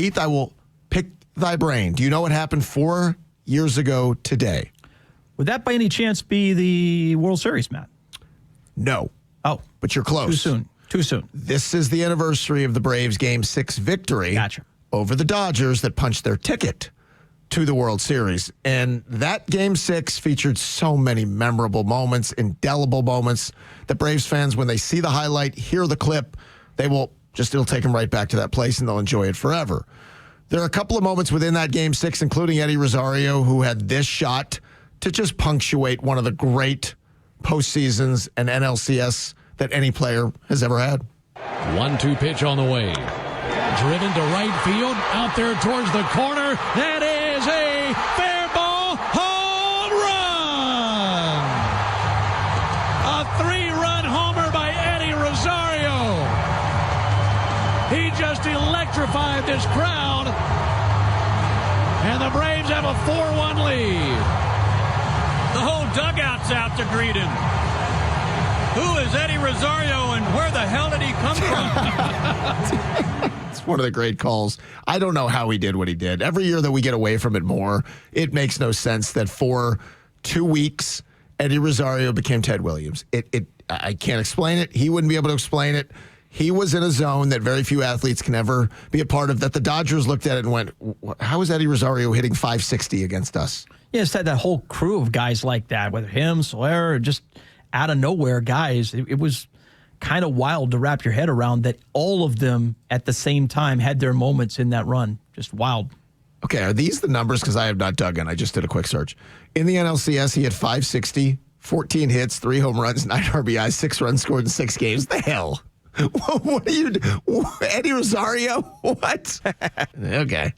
Heath, I will pick thy brain. Do you know what happened 4 years ago today? Would that by any chance be the World Series, Matt? No. Oh. But you're close. Too soon. This is the anniversary of the Braves' Game 6 victory over the Dodgers that punched their ticket to the World Series. And that Game 6 featured so many memorable moments, indelible moments, that Braves fans, when they see the highlight, hear the clip, it'll take them right back to that place and they'll enjoy it forever. There are a couple of moments within that Game 6, including Eddie Rosario, who had this shot to just punctuate one of the great postseasons and NLCS that any player has ever had. 1-2 pitch on the way. Driven to right field, out there towards the corner. That is a fair ball home run! A 3-run homer by Eddie Rosario. He just electrified this crowd. And the Braves have a 4-1 lead. The whole dugout's out to greet him. Who is Eddie Rosario and where the hell did he come from? It's one of the great calls. I don't know how he did what he did. Every year that we get away from it more, it makes no sense that for 2 weeks, Eddie Rosario became Ted Williams. I can't explain it. He wouldn't be able to explain it. He was in a zone that very few athletes can ever be a part of, that the Dodgers looked at it and went, how is Eddie Rosario hitting 560 against us? Yeah, it's that whole crew of guys like that, whether him, Soler, just out of nowhere guys. It was kind of wild to wrap your head around that all of them at the same time had their moments in that run. Just wild. Okay, are these the numbers? Because I have not dug in. I just did a quick search. In the NLCS, he had 560, 14 hits, 3 home runs, 9 RBIs, 6 runs scored in 6 games. The hell? What are you doing? Eddie Rosario? What? Okay.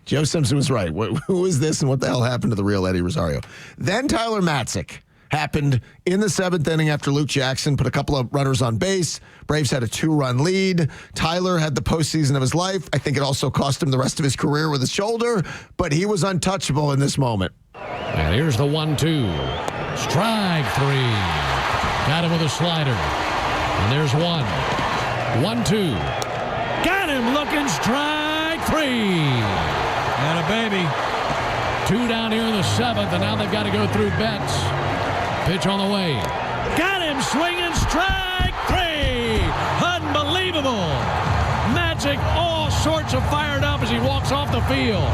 Joe Simpson was right. Who is this and what the hell happened to the real Eddie Rosario? Then Tyler Matzek happened in the 7th inning after Luke Jackson put a couple of runners on base. Braves had a 2-run lead. Tyler had the postseason of his life. I think it also cost him the rest of his career with his shoulder, but he was untouchable in this moment. And here's the 1-2. Strike 3. Got him with a slider. And there's 1. 1-2. Got him looking, strike 3. And a baby. 2 down here in the 7th, and now they've got to go through Betts. Pitch on the way. Got him swinging, strike 3. Unbelievable. Matzek all sorts of fired up as he walks off the field.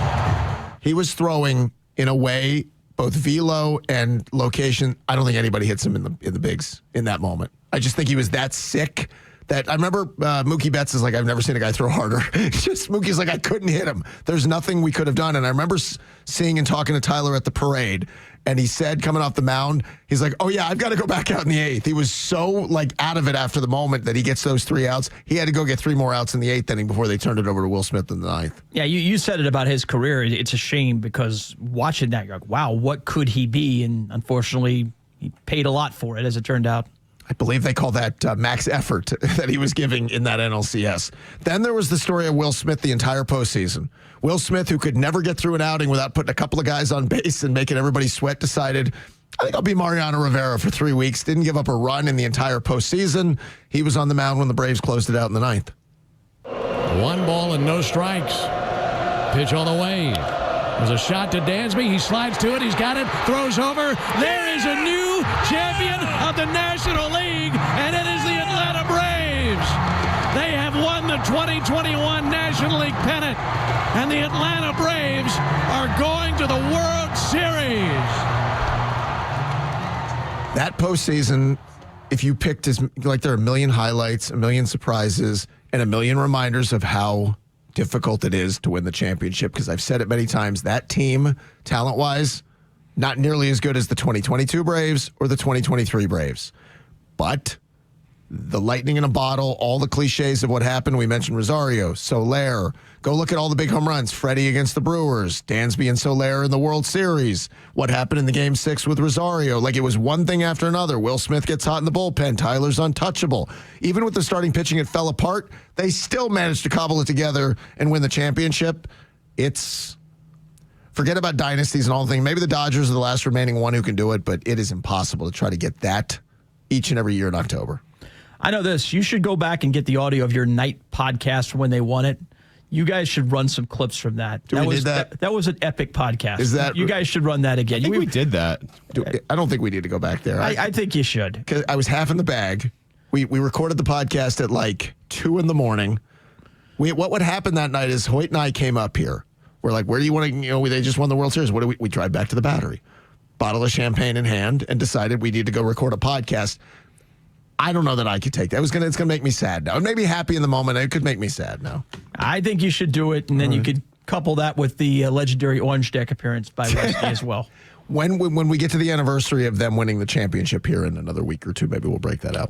He was throwing in a way, both velo and location. I don't think anybody hits him in the bigs in that moment. I just think he was that sick that I remember Mookie Betts is like, I've never seen a guy throw harder. Just Mookie's like, I couldn't hit him. There's nothing we could have done. And I remember seeing and talking to Tyler at the parade, and he said, coming off the mound, he's like, oh yeah, I've got to go back out in the 8th. He was so like out of it after the moment that he gets those 3 outs. He had to go get 3 more outs in the 8th inning before they turned it over to Will Smith in the 9th. Yeah, you said it about his career. It's a shame because watching that, you're like, wow, what could he be? And unfortunately, he paid a lot for it, as it turned out. I believe they call that max effort that he was giving in that NLCS. Then there was the story of Will Smith the entire postseason. Will Smith, who could never get through an outing without putting a couple of guys on base and making everybody sweat, decided, I think I'll be Mariano Rivera for 3 weeks. Didn't give up a run in the entire postseason. He was on the mound when the Braves closed it out in the 9th. 1 ball and no strikes. Pitch on the way. There's a shot to Dansby. He slides to it. He's got it. Throws over. There is a new champion of the National League, and it is the Atlanta Braves. They have won the 2021 National League pennant, and the Atlanta Braves are going to the World Series. That postseason, if you picked there are a million highlights, a million surprises, and a million reminders of how difficult it is to win the championship, because I've said it many times, that team, talent-wise, not nearly as good as the 2022 Braves or the 2023 Braves. But the lightning in a bottle, all the cliches of what happened. We mentioned Rosario, Soler. Go look at all the big home runs. Freddie against the Brewers, Dansby and Soler in the World Series. What happened in the Game 6 with Rosario? Like, it was one thing after another. Will Smith gets hot in the bullpen. Tyler's untouchable. Even with the starting pitching, it fell apart. They still managed to cobble it together and win the championship. Forget about dynasties and all the things. Maybe the Dodgers are the last remaining one who can do it, but it is impossible to try to get that each and every year in October. I know this. You should go back and get the audio of your night podcast when they won it. You guys should run some clips from that. We need that? That was an epic podcast. Is that- you guys should run that again. I think we did that. I don't think we need to go back there. I think you should. 'Cause I was half in the bag. We recorded the podcast at like 2 a.m. What would happen that night is Hoyt and I came up here. We're like, where do you want to, they just won the World Series. What do we drive back to the Battery, bottle of champagne in hand, and decided we need to go record a podcast. I don't know that I could take that. It's going to make me sad now. It made me happy in the moment. It could make me sad now. I think you should do it, and then you could couple that with the legendary Orange Deck appearance by Rusty as well. When we get to the anniversary of them winning the championship here in another week or two, maybe we'll break that out.